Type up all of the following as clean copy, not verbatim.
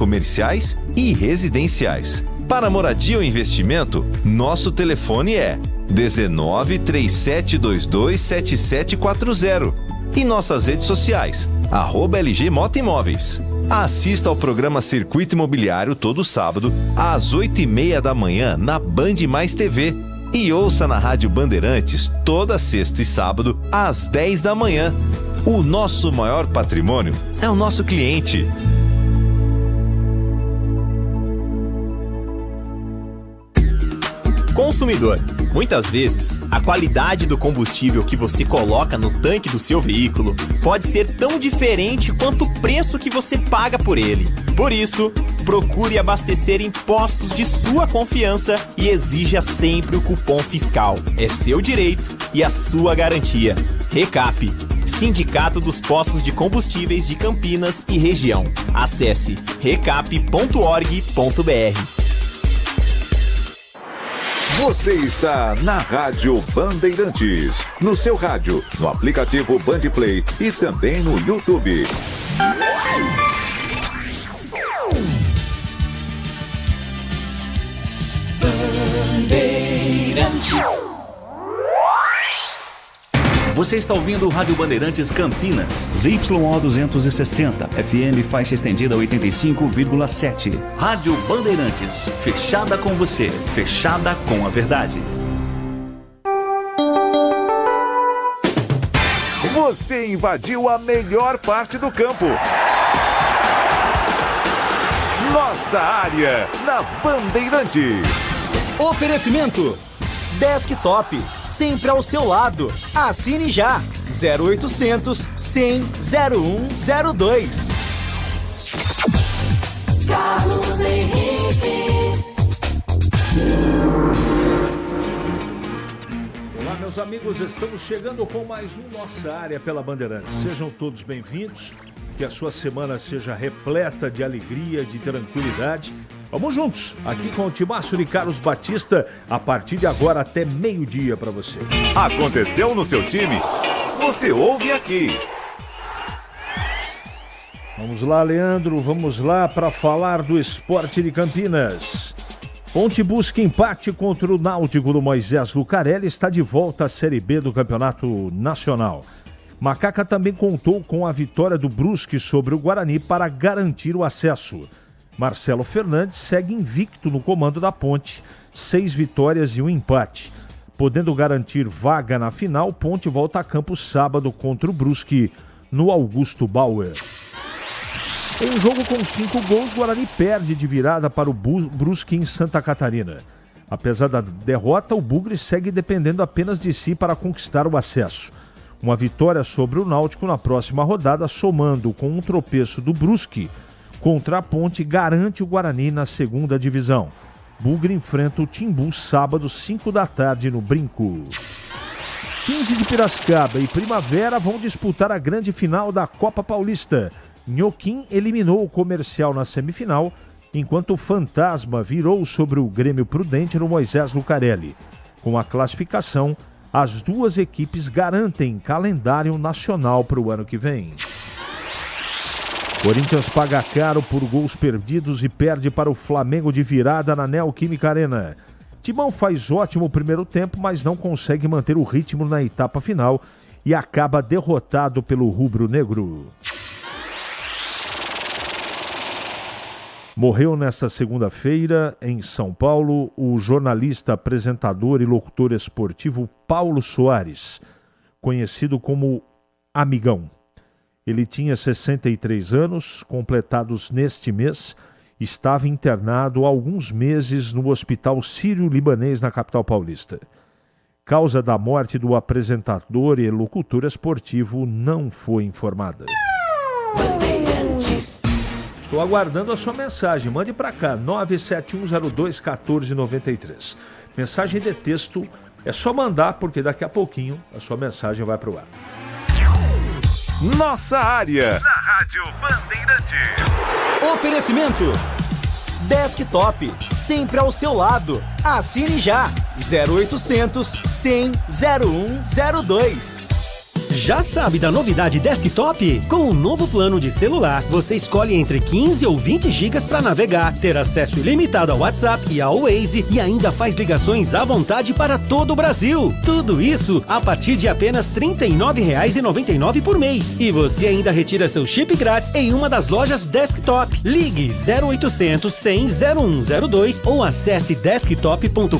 comerciais e residenciais. Para moradia ou investimento, nosso telefone é 19 3722 7740 e nossas redes sociais, @LG Mota Imóveis. Assista ao programa Circuito Imobiliário todo sábado, às 8h30 da manhã, na Band Mais TV. E ouça na Rádio Bandeirantes toda sexta e sábado, às 10 da manhã. O nosso maior patrimônio é o nosso cliente. Consumidor, muitas vezes, a qualidade do combustível que você coloca no tanque do seu veículo pode ser tão diferente quanto o preço que você paga por ele. Por isso, procure abastecer em postos de sua confiança e exija sempre o cupom fiscal. É seu direito e a sua garantia. Recap, Sindicato dos Postos de Combustíveis de Campinas e Região. Acesse recap.org.br. Você está na Rádio Bandeirantes, no seu rádio, no aplicativo Bandplay e também no YouTube. Bandeirantes. Você está ouvindo o Rádio Bandeirantes Campinas, ZYO 260, FM faixa estendida 85,7. Rádio Bandeirantes, fechada com você, fechada com a verdade. Você invadiu a melhor parte do campo. Nossa área, na Bandeirantes. Oferecimento Desktop, sempre ao seu lado. Assine já. 0800 100 0102. Carlos Henrique. Olá, meus amigos, estamos chegando com mais um Nossa Área pela Bandeirantes. Sejam todos bem-vindos, que a sua semana seja repleta de alegria, de tranquilidade. Vamos juntos, aqui com o timaço de Carlos Batista, a partir de agora até meio-dia para você. Aconteceu no seu time? Você ouve aqui. Vamos lá, Leandro, vamos lá para falar do Sport de Campinas. Ponte busca empate contra o Náutico do Moisés Lucarelli, está de volta à Série B do Campeonato Nacional. Macaca também contou com a vitória do Brusque sobre o Guarani para garantir o acesso. Marcelo Fernandes segue invicto no comando da Ponte, 6 vitórias e um empate. Podendo garantir vaga na final, Ponte volta a campo sábado contra o Brusque, no Augusto Bauer. Em um jogo com 5 gols, Guarani perde de virada para o Brusque em Santa Catarina. Apesar da derrota, o Bugre segue dependendo apenas de si para conquistar o acesso. Uma vitória sobre o Náutico na próxima rodada, somando com um tropeço do Brusque contra a Ponte, garante o Guarani na segunda divisão. Bugre enfrenta o Timbu sábado, 5 da tarde, no Brinco. 15 de Piracicaba e Primavera vão disputar a grande final da Copa Paulista. Nhoquim eliminou o Comercial na semifinal, enquanto o Fantasma virou sobre o Grêmio Prudente no Moisés Lucarelli. Com a classificação, as duas equipes garantem calendário nacional para o ano que vem. Corinthians paga caro por gols perdidos e perde para o Flamengo de virada na Neoquímica Arena. Timão faz ótimo primeiro tempo, mas não consegue manter o ritmo na etapa final e acaba derrotado pelo rubro-negro. Morreu nesta segunda-feira, em São Paulo, o jornalista, apresentador e locutor esportivo Paulo Soares, conhecido como Amigão. Ele tinha 63 anos, completados neste mês, estava internado há alguns meses no Hospital Sírio-Libanês, na capital paulista. Causa da morte do apresentador e locutor esportivo não foi informada. Estou aguardando a sua mensagem. Mande para cá, 971021493. Mensagem de texto, é só mandar, porque daqui a pouquinho a sua mensagem vai para o ar. Nossa área, na Rádio Bandeirantes. Oferecimento Desktop, sempre ao seu lado. Assine já. 0800 100 0102. Já sabe da novidade desktop? Com o novo plano de celular, você escolhe entre 15 ou 20 GB para navegar, ter acesso ilimitado ao WhatsApp e ao Waze e ainda faz ligações à vontade para todo o Brasil. Tudo isso a partir de apenas R$ 39,99 por mês. E você ainda retira seu chip grátis em uma das lojas desktop. Ligue 0800 100 0102 ou acesse desktop.com.br.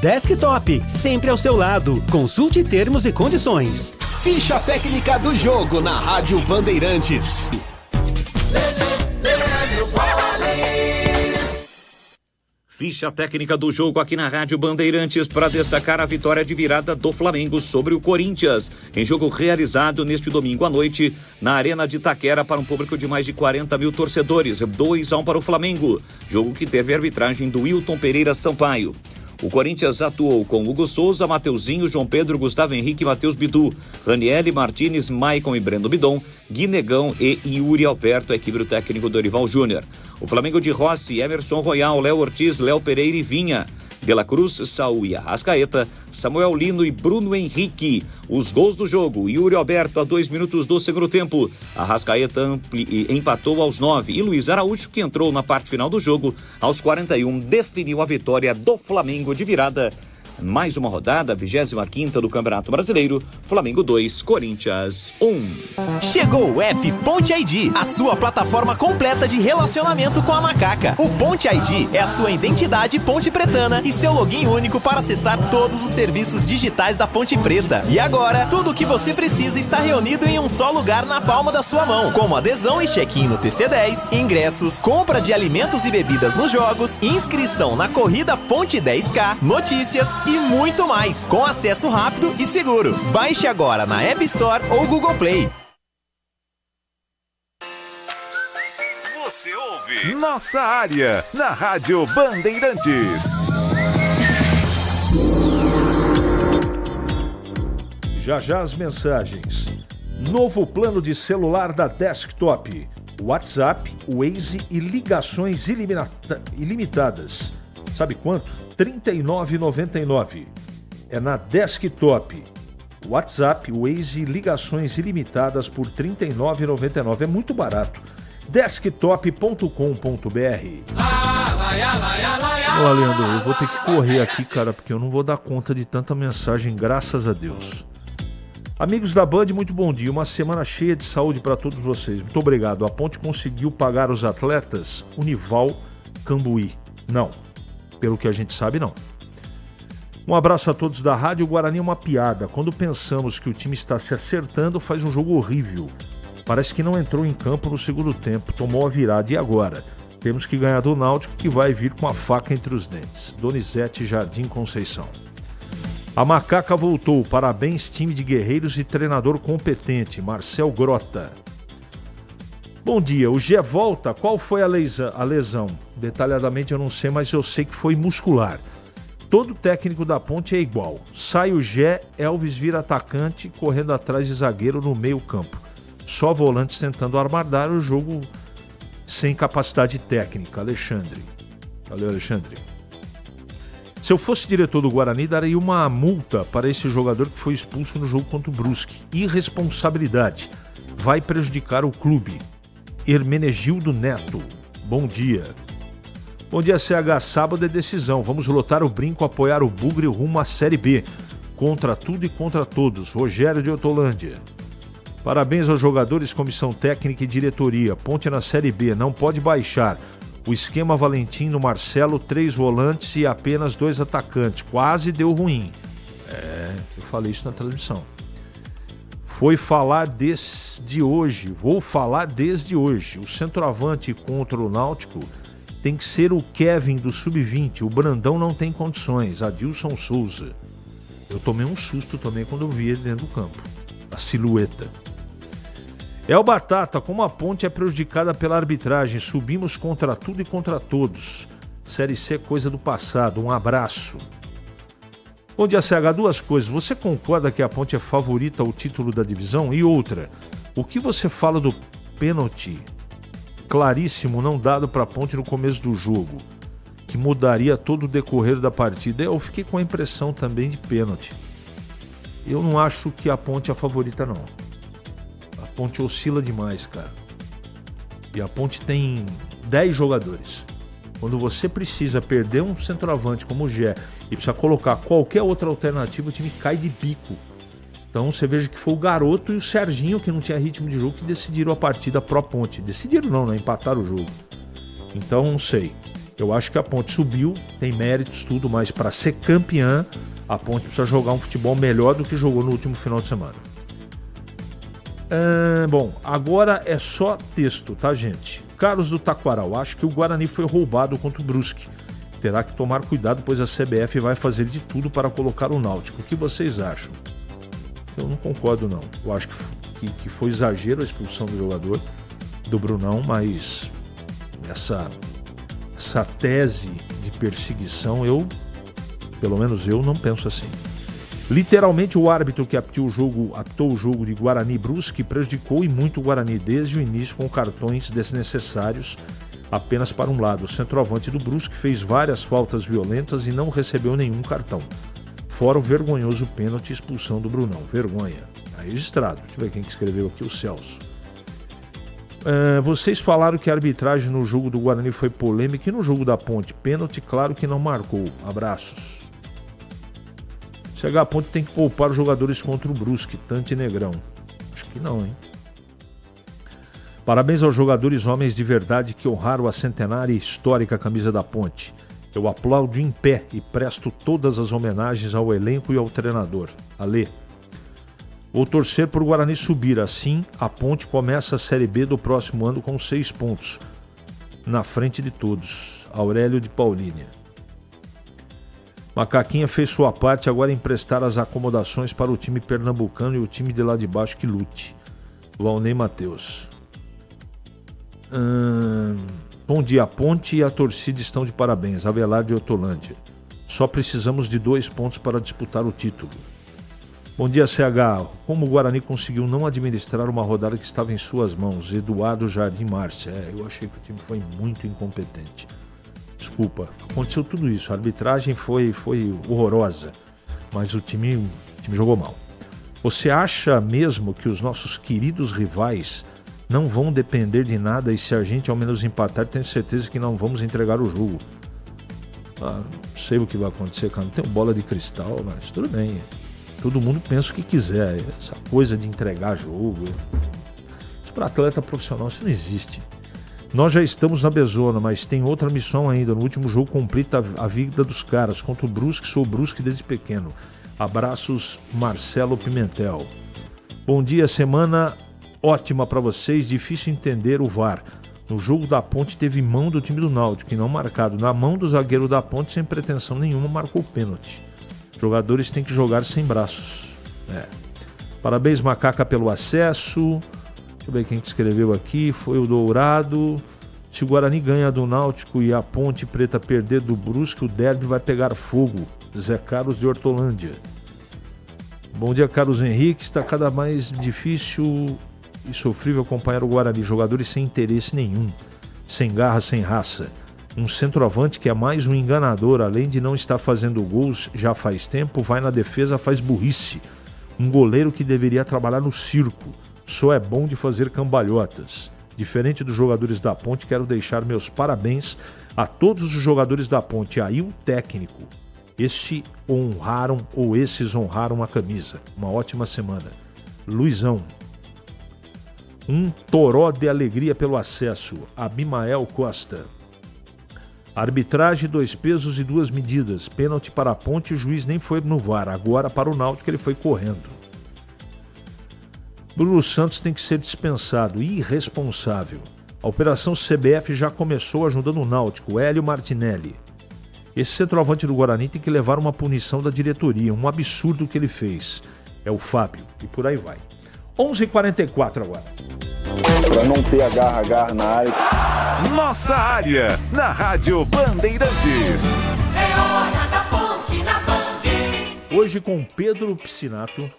Desktop, sempre ao seu lado. Consulte termos e condições. Ficha técnica do jogo na Rádio Bandeirantes. Ficha técnica do jogo aqui na Rádio Bandeirantes para destacar a vitória de virada do Flamengo sobre o Corinthians, em jogo realizado neste domingo à noite na Arena de Itaquera para um público de mais de 40 mil torcedores, 2-1 para o Flamengo, jogo que teve a arbitragem do Wilton Pereira Sampaio. O Corinthians atuou com Hugo Souza, Mateuzinho, João Pedro, Gustavo Henrique e Matheus Bidu, Ranieri, Martínez, Maicon e Breno Bidon, Guinegão e Yuri Alberto, a equipe do técnico Dorival Júnior. O Flamengo de Rossi, Emerson Royal, Léo Ortiz, Léo Pereira e Vinha, De La Cruz, Saúl e Arrascaeta, Samuel Lino e Bruno Henrique. Os gols do jogo: Yuri Alberto a 2 minutos do segundo tempo, Arrascaeta empatou aos 9 e Luiz Araújo, que entrou na parte final do jogo aos 41, definiu a vitória do Flamengo de virada. Mais uma rodada, 25ª do Campeonato Brasileiro, Flamengo 2, Corinthians 1. Chegou o app Ponte ID, a sua plataforma completa de relacionamento com a macaca. O Ponte ID é a sua identidade ponte pretana e seu login único para acessar todos os serviços digitais da Ponte Preta. E agora, tudo o que você precisa está reunido em um só lugar na palma da sua mão, como adesão e check-in no TC10, ingressos, compra de alimentos e bebidas nos jogos, inscrição na corrida Ponte 10K, notícias e muito mais, com acesso rápido e seguro. Baixe agora na App Store ou Google Play. Você ouve Nossa Área, na Rádio Bandeirantes. Já já as mensagens. Novo plano de celular da Desktop. WhatsApp, Waze e ligações ilimitadas. Sabe quanto? R$ 39,99. É na Desktop. WhatsApp, Waze e ligações ilimitadas por R$ 39,99. É muito barato. Desktop.com.br. Olha, Leandro, eu vou ter que correr aqui, cara, porque eu não vou dar conta de tanta mensagem, graças a Deus. Amigos da Band, muito bom dia. Uma semana cheia de saúde para todos vocês. Muito obrigado. A Ponte conseguiu pagar os atletas Unival, Cambuí? Não. Pelo que a gente sabe, não. Um abraço a todos da rádio. O Guarani é uma piada. Quando pensamos que o time está se acertando, faz um jogo horrível. Parece que não entrou em campo no segundo tempo. Tomou a virada. E agora? Temos que ganhar do Náutico, que vai vir com a faca entre os dentes. Donizete Jardim Conceição. A macaca voltou. Parabéns, time de guerreiros e treinador competente. Marcel Grota. Bom dia, o Gé volta. Qual foi a lesão? Detalhadamente eu não sei, mas eu sei que foi muscular. Todo técnico da Ponte é igual. Sai o Gé, Elvis vira atacante, correndo atrás de zagueiro no meio campo. Só volantes tentando armardar o jogo sem capacidade técnica. Alexandre. Valeu, Alexandre. Se eu fosse diretor do Guarani, daria uma multa para esse jogador que foi expulso no jogo contra o Brusque. Irresponsabilidade. Vai prejudicar o clube. Hermenegildo Neto. Bom dia. Bom dia, CH. Sábado é decisão. Vamos lotar o brinco, apoiar o Bugre rumo à Série B. Contra tudo e contra todos. Rogério de Hortolândia. Parabéns aos jogadores, comissão técnica e diretoria. Ponte na Série B. Não pode baixar. O esquema Valentim no Marcelo, 3 volantes e apenas 2 atacantes. Quase deu ruim. Eu falei isso na transmissão. Vou falar desde hoje. O centroavante contra o Náutico tem que ser o Kevin do Sub-20. O Brandão não tem condições. Adilson Souza. Eu tomei um susto também quando eu vi ele dentro do campo. A silhueta. É o Batata, como a Ponte é prejudicada pela arbitragem. Subimos contra tudo e contra todos. Série C é coisa do passado. Um abraço. Bom dia, CH. 2 coisas. Você concorda que a Ponte é favorita ao título da divisão? E outra, o que você fala do pênalti claríssimo não dado para a Ponte no começo do jogo, que mudaria todo o decorrer da partida? Eu fiquei com a impressão também de pênalti. eu não acho que a Ponte é a favorita, não. A Ponte oscila demais, cara. E a Ponte tem 10 jogadores. Quando você precisa perder um centroavante como o Gé e precisa colocar qualquer outra alternativa, o time cai de bico. Então você veja que foi o Garoto e o Serginho, que não tinha ritmo de jogo, que decidiram a partida pró-Ponte. Decidiram não, né? Empataram o jogo. Então não sei. Eu acho que a Ponte subiu, tem méritos, tudo, mas para ser campeã, a Ponte precisa jogar um futebol melhor do que jogou no último final de semana. Bom, agora é só texto, tá, gente? Carlos do Taquaral, acho que o Guarani foi roubado contra o Brusque. Terá que tomar cuidado, pois a CBF vai fazer de tudo para colocar o Náutico. O que vocês acham? Eu não concordo, não. Eu acho que foi exagero a expulsão do jogador, do Brunão, mas essa tese de perseguição, pelo menos eu não penso assim. Literalmente o árbitro que apitou o jogo de Guarani e Brusque prejudicou e muito o Guarani desde o início com cartões desnecessários apenas para um lado. O centroavante do Brusque fez várias faltas violentas e não recebeu nenhum cartão. Fora o vergonhoso pênalti e expulsão do Brunão. Vergonha. Tá registrado. Deixa eu ver quem que escreveu aqui, o Celso. Vocês falaram que a arbitragem no jogo do Guarani foi polêmica e no jogo da Ponte. Pênalti, claro que não marcou. Abraços. Chegar a Ponte tem que poupar os jogadores contra o Brusque, Tante Negrão. Acho que não, hein? Parabéns aos jogadores homens de verdade que honraram a centenária e histórica camisa da Ponte. Eu aplaudo em pé e presto todas as homenagens ao elenco e ao treinador. Alê. Vou torcer por o Guarani subir. Assim, a Ponte começa a Série B do próximo ano com 6 pontos. Na frente de todos. Aurélio de Paulínia. Macaquinha fez sua parte, agora emprestar as acomodações para o time pernambucano e o time de lá de baixo que lute. Valnei Matheus. Bom dia, a Ponte e a torcida estão de parabéns. Avelar de Hortolândia. Só precisamos de 2 pontos para disputar o título. Bom dia, CH. Como o Guarani conseguiu não administrar uma rodada que estava em suas mãos? Eduardo Jardim Márcia. Eu achei que o time foi muito incompetente. Desculpa, aconteceu tudo isso. A arbitragem foi horrorosa, mas o time jogou mal. Você acha mesmo que os nossos queridos rivais não vão depender de nada e se a gente ao menos empatar, tenho certeza que não vamos entregar o jogo? Não sei o que vai acontecer, cara. Não tenho bola de cristal, mas tudo bem. Todo mundo pensa o que quiser. Essa coisa de entregar jogo. Isso para atleta profissional, isso não existe. Nós já estamos na Bezona, mas tem outra missão ainda. No último jogo completa a vida dos caras. Contra o Brusque, sou Brusque desde pequeno. Abraços, Marcelo Pimentel. Bom dia, semana ótima para vocês. Difícil entender o VAR. No jogo da Ponte teve mão do time do Náutico, e não marcado. Na mão do zagueiro da Ponte, sem pretensão nenhuma, marcou o pênalti. Jogadores têm que jogar sem braços. Parabéns, Macaca, pelo acesso. Deixa eu ver quem que escreveu aqui. Foi o Dourado. Se o Guarani ganha do Náutico e a Ponte Preta perder do Brusque, o derby vai pegar fogo. Zé Carlos de Hortolândia. Bom dia, Carlos Henrique. Está cada mais difícil e sofrível acompanhar o Guarani. Jogadores sem interesse nenhum. Sem garra, sem raça. Um centroavante que é mais um enganador. Além de não estar fazendo gols já faz tempo, vai na defesa, faz burrice. Um goleiro que deveria trabalhar no circo. Só é bom de fazer cambalhotas. Diferente dos jogadores da Ponte, quero deixar meus parabéns a todos os jogadores da Ponte. Aí o técnico. Esses honraram a camisa. Uma ótima semana. Luizão. Um toró de alegria pelo acesso. Abimael Costa. Arbitragem, 2 pesos e 2 medidas. Pênalti para a Ponte, o juiz nem foi no VAR. Agora para o Náutico ele foi correndo. Bruno Santos tem que ser dispensado, irresponsável. A operação CBF já começou ajudando o Náutico, Hélio Martinelli. Esse centroavante do Guarani tem que levar uma punição da diretoria, um absurdo que ele fez. É o Fábio, e por aí vai. 11h44 agora. Para não ter agarra na área. Nossa área, na Rádio Bandeirantes. É hora da Ponte na Band. Hoje com Pedro Piscinato.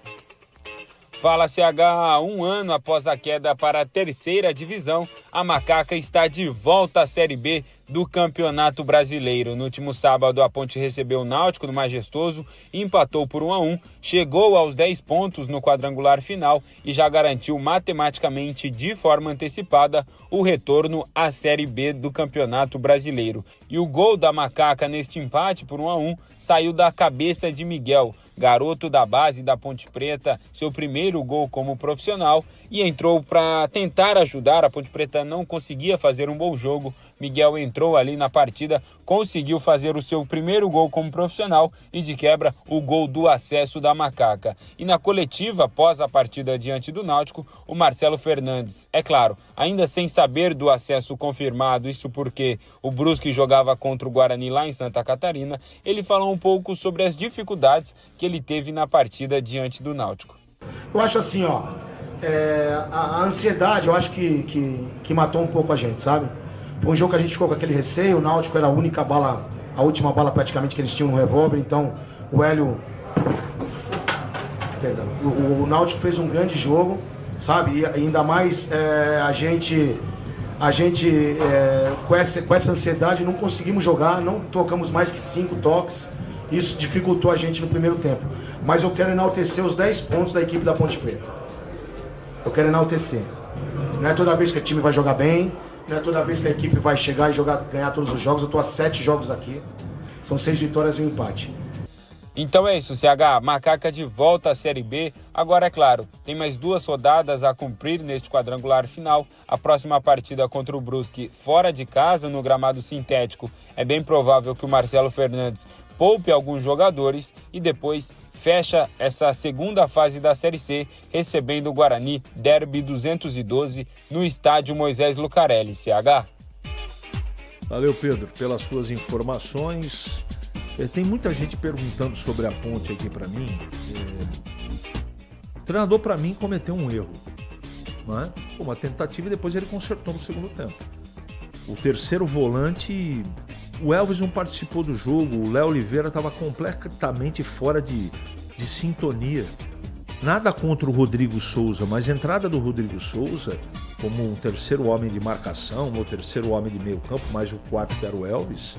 Fala CH, um ano após a queda para a terceira divisão, a Macaca está de volta à Série B do Campeonato Brasileiro. No último sábado, a Ponte recebeu o Náutico no Majestoso e empatou por 1-1, chegou aos 10 pontos no quadrangular final e já garantiu matematicamente de forma antecipada o retorno à Série B do Campeonato Brasileiro. E o gol da Macaca neste empate por 1-1 saiu da cabeça de Miguel, garoto da base da Ponte Preta, seu primeiro gol como profissional, e entrou para tentar ajudar. A Ponte Preta não conseguia fazer um bom jogo. Miguel entrou ali na partida, conseguiu fazer o seu primeiro gol como profissional e, de quebra, o gol do acesso da Macaca. E na coletiva, após a partida diante do Náutico, o Marcelo Fernandes, é claro, ainda sem saber do acesso confirmado, isso porque o Brusque jogava contra o Guarani lá em Santa Catarina, ele falou um pouco sobre as dificuldades que ele teve na partida diante do Náutico. Eu acho assim, a ansiedade, eu acho que matou um pouco a gente, sabe? Foi um jogo que a gente ficou com aquele receio, o Náutico era a única bala, a última bala praticamente que eles tinham no revólver, então o Hélio... Perdão. O Náutico fez um grande jogo, sabe? E ainda mais a gente com essa ansiedade não conseguimos jogar, não tocamos mais que 5 toques, isso dificultou a gente no primeiro tempo. Mas eu quero enaltecer os 10 pontos da equipe da Ponte Preta. Eu quero enaltecer. Não é toda vez que o time vai jogar bem, não é toda vez que a equipe vai chegar e ganhar todos os jogos. Eu estou a 7 jogos aqui, são 6 vitórias e um empate. Então é isso, CH, Macaca de volta à Série B. Agora, é claro, tem mais 2 rodadas a cumprir neste quadrangular final. A próxima partida contra o Brusque fora de casa, no gramado sintético. É bem provável que o Marcelo Fernandes poupe alguns jogadores e depois fecha essa segunda fase da Série C, recebendo o Guarani Derby 212 no estádio Moisés Lucarelli. CH. Valeu, Pedro, pelas suas informações. Tem muita gente perguntando sobre a Ponte aqui para mim. O treinador, para mim, cometeu um erro. Não é? Uma tentativa e depois ele consertou no segundo tempo. O terceiro volante, o Elvis não participou do jogo, o Léo Oliveira estava completamente fora de sintonia. Nada contra o Rodrigo Souza, mas a entrada do Rodrigo Souza como um terceiro homem de marcação, ou terceiro homem de meio campo, mais o quarto que era o Elvis,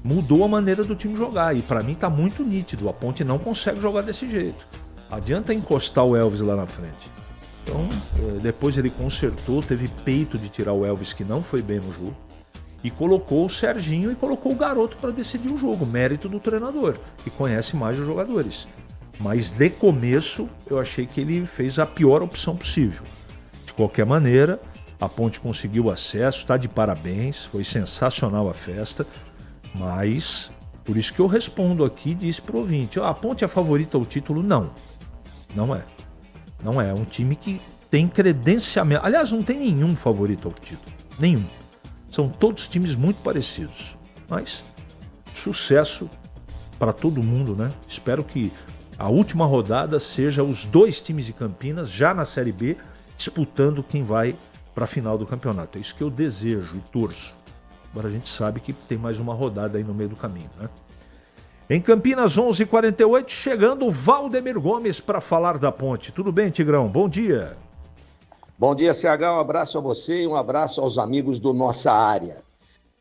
mudou a maneira do time jogar. E para mim tá muito nítido, a Ponte não consegue jogar desse jeito. Adianta encostar o Elvis lá na frente. Então, depois ele consertou, teve peito de tirar o Elvis, que não foi bem no jogo, e colocou o Serginho e colocou o garoto para decidir o jogo. Mérito do treinador, que conhece mais os jogadores. Mas de começo, eu achei que ele fez a pior opção possível. De qualquer maneira, a Ponte conseguiu acesso, está de parabéns, foi sensacional a festa. Mas, por isso que eu respondo aqui e disse pro ouvinte, a Ponte é favorita ao título? Não. Não é. Não é. É um time que tem credenciamento. Aliás, não tem nenhum favorito ao título. Nenhum. São todos times muito parecidos. Mas, sucesso para todo mundo, né? Espero que a última rodada seja os 2 times de Campinas, já na Série B, disputando quem vai para a final do campeonato. É isso que eu desejo e torço. Agora a gente sabe que tem mais uma rodada aí no meio do caminho, né? Em Campinas, 11h48, chegando o Valdemir Gomes para falar da Ponte. Tudo bem, Tigrão? Bom dia. Bom dia, CH. Um abraço a você e um abraço aos amigos do Nossa Área.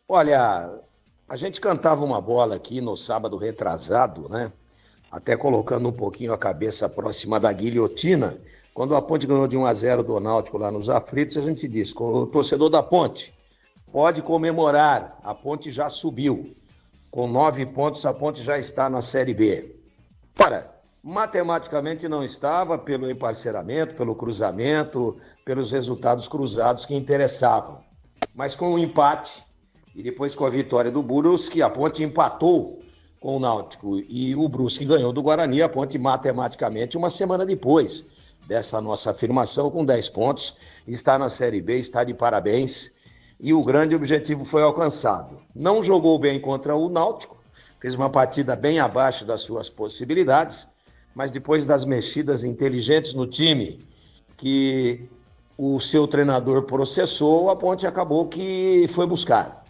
Olha, a gente cantava uma bola aqui no sábado retrasado, né? Até colocando um pouquinho a cabeça próxima da guilhotina. Quando a Ponte ganhou de 1-0 do Náutico lá nos Aflitos, a gente disse, o torcedor da Ponte pode comemorar, a Ponte já subiu. Com 9 pontos, a Ponte já está na Série B. Ora, matematicamente não estava, pelo emparceramento, pelo cruzamento, pelos resultados cruzados que interessavam. Mas com o empate, e depois com a vitória do Brusque, a Ponte empatou com o Náutico e o Brusque ganhou do Guarani, a Ponte matematicamente, uma semana depois dessa nossa afirmação, com 10 pontos, está na Série B, está de parabéns. E o grande objetivo foi alcançado. Não jogou bem contra o Náutico, fez uma partida bem abaixo das suas possibilidades, mas depois das mexidas inteligentes no time que o seu treinador processou, a Ponte acabou que foi buscar.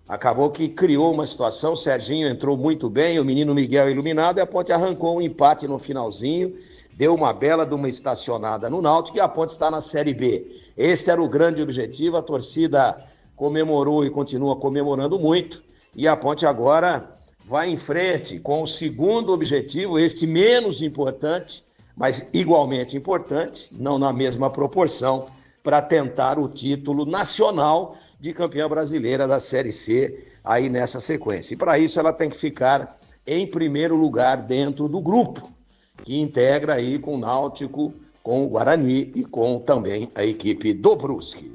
Acabou que criou uma situação, o Serginho entrou muito bem, o menino Miguel iluminado, e a Ponte arrancou um empate no finalzinho, deu uma bela de uma estacionada no Náutico e a Ponte está na Série B. Este era o grande objetivo, a torcida comemorou e continua comemorando muito, e a Ponte agora vai em frente com o segundo objetivo, este menos importante, mas igualmente importante, não na mesma proporção, para tentar o título nacional de campeã brasileira da Série C aí nessa sequência. E para isso ela tem que ficar em primeiro lugar dentro do grupo, que integra aí com o Náutico, com o Guarani e com também a equipe do Brusque.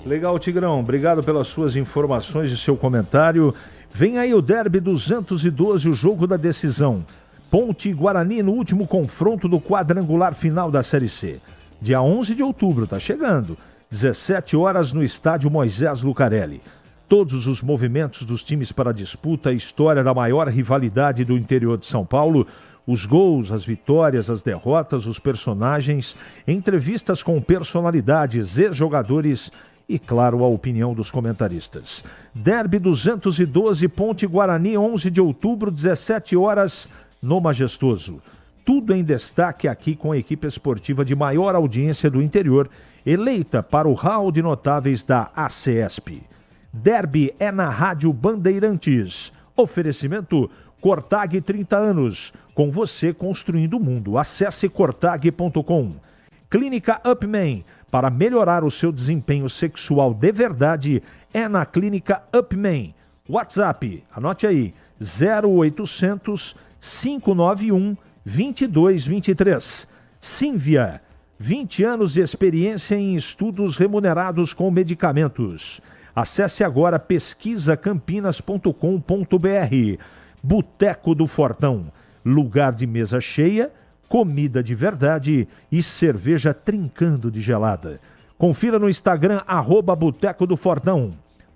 Legal, Tigrão. Obrigado pelas suas informações e seu comentário. Vem aí o Derby 212, o jogo da decisão. Ponte e Guarani no último confronto do quadrangular final da Série C. Dia 11 de outubro, tá chegando. 17 horas no estádio Moisés Lucarelli. Todos os movimentos dos times para a disputa, a história da maior rivalidade do interior de São Paulo, os gols, as vitórias, as derrotas, os personagens, entrevistas com personalidades, ex-jogadores e, claro, a opinião dos comentaristas. Derby 212, Ponte Guarani, 11 de outubro, 17 horas, no Majestoso. Tudo em destaque aqui com a equipe esportiva de maior audiência do interior, eleita para o hall de notáveis da ACESP. Derby é na Rádio Bandeirantes. Oferecimento Cortag 30 anos. Com você construindo o mundo. Acesse cortag.com. Clínica Upman. Para melhorar o seu desempenho sexual de verdade, é na Clínica Upman. WhatsApp, anote aí, 0800 591 2223. Sínvia, 20 anos de experiência em estudos remunerados com medicamentos. Acesse agora pesquisacampinas.com.br. Boteco do Fortão, lugar de mesa cheia, comida de verdade e cerveja trincando de gelada. Confira no Instagram, @Boteco do Fortão.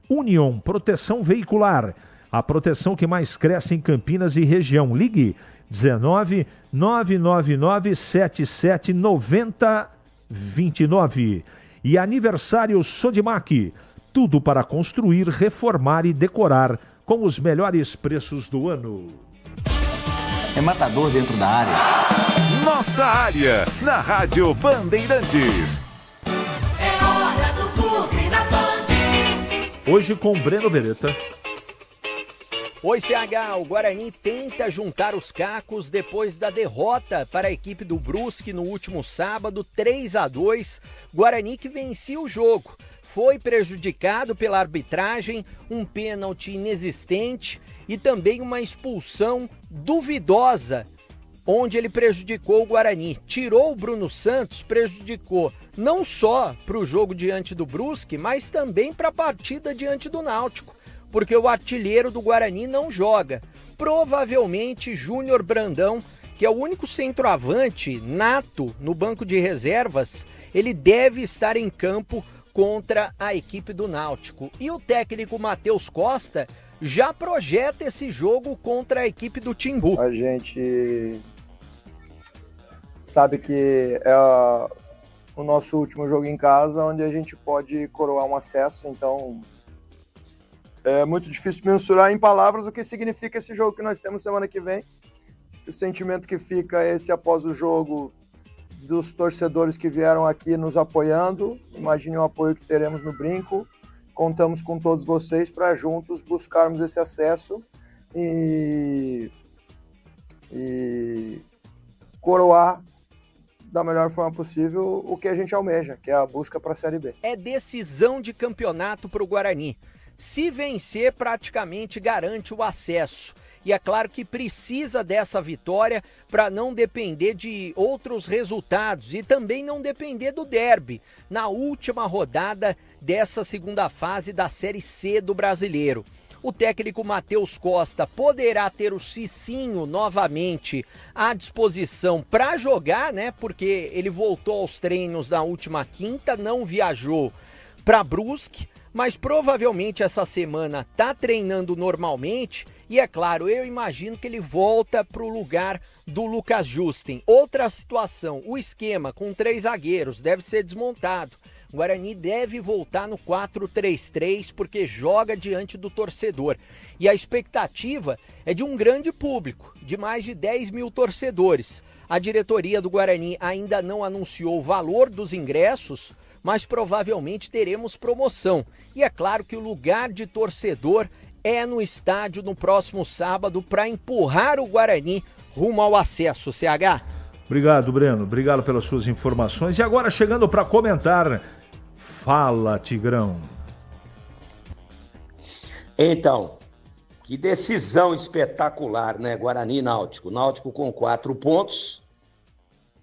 Union Proteção Veicular, a proteção que mais cresce em Campinas e região. Ligue 19 999 77 90 29. E aniversário Sodimac, tudo para construir, reformar e decorar com os melhores preços do ano. É matador dentro da área. Nossa área, na Rádio Bandeirantes. É hora do Bugre da Band. Hoje com Breno Beretta. Oi, CH, o Guarani tenta juntar os cacos depois da derrota para a equipe do Brusque no último sábado, 3-2. Guarani que vencia o jogo. Foi prejudicado pela arbitragem, um pênalti inexistente e também uma expulsão duvidosa, onde ele prejudicou o Guarani. Tirou o Bruno Santos, prejudicou não só para o jogo diante do Brusque, mas também para a partida diante do Náutico, porque o artilheiro do Guarani não joga. Provavelmente Júnior Brandão, que é o único centroavante nato no banco de reservas, ele deve estar em campo contra a equipe do Náutico. E o técnico Matheus Costa já projeta esse jogo contra a equipe do Timbu. A gente sabe que é o nosso último jogo em casa, onde a gente pode coroar um acesso, então é muito difícil mensurar em palavras o que significa esse jogo que nós temos semana que vem. O sentimento que fica é esse após o jogo dos torcedores que vieram aqui nos apoiando. Imagine o apoio que teremos no Brinco. Contamos com todos vocês para juntos buscarmos esse acesso e coroar da melhor forma possível o que a gente almeja, que é a busca para a Série B. É decisão de campeonato para o Guarani. Se vencer, praticamente garante o acesso. E é claro que precisa dessa vitória para não depender de outros resultados e também não depender do derby na última rodada dessa segunda fase da Série C do Brasileiro. O técnico Matheus Costa poderá ter o Cicinho novamente à disposição para jogar, né? Porque ele voltou aos treinos na última quinta, não viajou para Brusque, mas provavelmente essa semana está treinando normalmente. E é claro, eu imagino que ele volta para o lugar do Lucas Justen. Outra situação, o esquema com 3 zagueiros deve ser desmontado. O Guarani deve voltar no 4-3-3 porque joga diante do torcedor. E a expectativa é de um grande público, de mais de 10 mil torcedores. A diretoria do Guarani ainda não anunciou o valor dos ingressos, mas provavelmente teremos promoção. E é claro que o lugar de torcedor é no estádio no próximo sábado para empurrar o Guarani rumo ao acesso, CH. Obrigado, Breno. Obrigado pelas suas informações. E agora chegando para comentar, fala, Tigrão. Então, que decisão espetacular, né? Guarani e Náutico. Náutico com 4 pontos,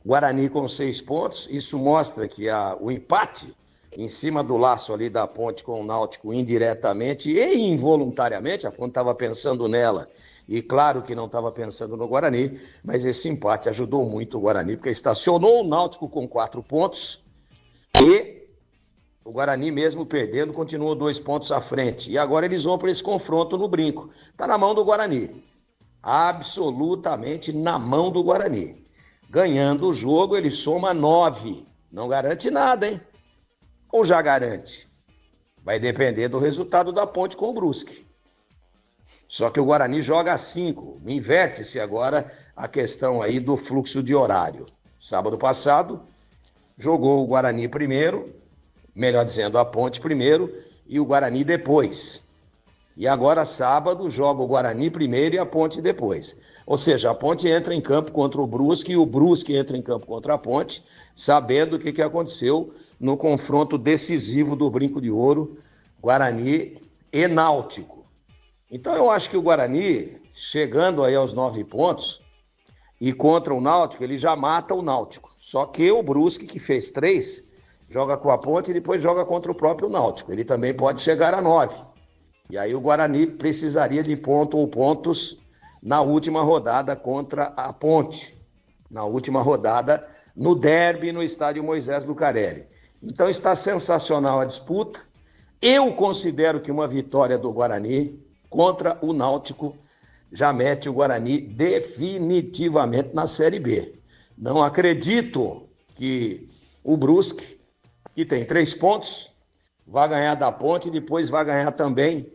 Guarani com 6 pontos. Isso mostra que o empate em cima do laço ali da Ponte com o Náutico indiretamente e involuntariamente, a Ponte estava pensando nela e claro que não estava pensando no Guarani, mas esse empate ajudou muito o Guarani, porque estacionou o Náutico com 4 pontos e o Guarani mesmo perdendo continuou 2 pontos à frente. E agora eles vão para esse confronto no Brinco. Está na mão do Guarani, absolutamente na mão do Guarani. Ganhando o jogo ele soma 9, não garante nada, hein? Ou já garante? Vai depender do resultado da Ponte com o Brusque. Só que o Guarani joga a 5. Inverte-se agora a questão aí do fluxo de horário. Sábado passado, jogou o Guarani primeiro, melhor dizendo, a Ponte primeiro e o Guarani depois. E agora, sábado, joga o Guarani primeiro e a Ponte depois. Ou seja, a Ponte entra em campo contra o Brusque e o Brusque entra em campo contra a Ponte, sabendo o que aconteceu no confronto decisivo do Brinco de Ouro, Guarani e Náutico. Então eu acho que o Guarani, chegando aí aos 9 pontos, e contra o Náutico, ele já mata o Náutico. Só que o Brusque, que fez 3, joga com a Ponte e depois joga contra o próprio Náutico. Ele também pode chegar a 9. E aí o Guarani precisaria de ponto ou pontos na última rodada contra a Ponte. Na última rodada, no derby no estádio Moisés Lucarelli. Então está sensacional a disputa. Eu considero que uma vitória do Guarani contra o Náutico já mete o Guarani definitivamente na Série B. Não acredito que o Brusque, que tem 3 pontos, vai ganhar da Ponte e depois vai ganhar também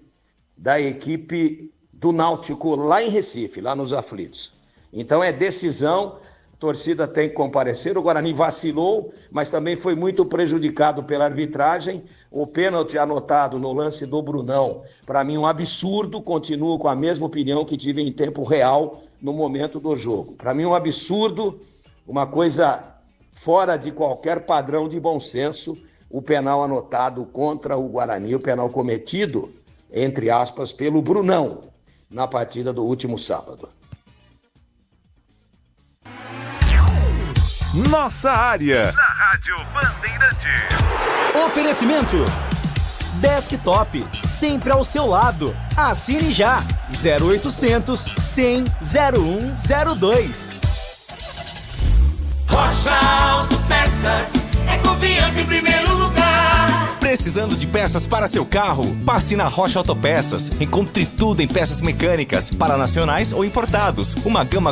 da equipe do Náutico lá em Recife, lá nos Aflitos. Então é decisão. Torcida tem que comparecer, o Guarani vacilou, mas também foi muito prejudicado pela arbitragem. O pênalti anotado no lance do Brunão, para mim um absurdo, continuo com a mesma opinião que tive em tempo real no momento do jogo. Para mim um absurdo, uma coisa fora de qualquer padrão de bom senso, o penal anotado contra o Guarani, o penal cometido, entre aspas, pelo Brunão, na partida do último sábado. Nossa área, na Rádio Bandeirantes. Oferecimento Desktop, sempre ao seu lado. Assine já, 0800 100 0102. Rocha Auto Peças, é confiança em primeiro lugar. Precisando de peças para seu carro? Passe na Rocha Autopeças. Encontre tudo em peças mecânicas, para nacionais ou importados. Uma gama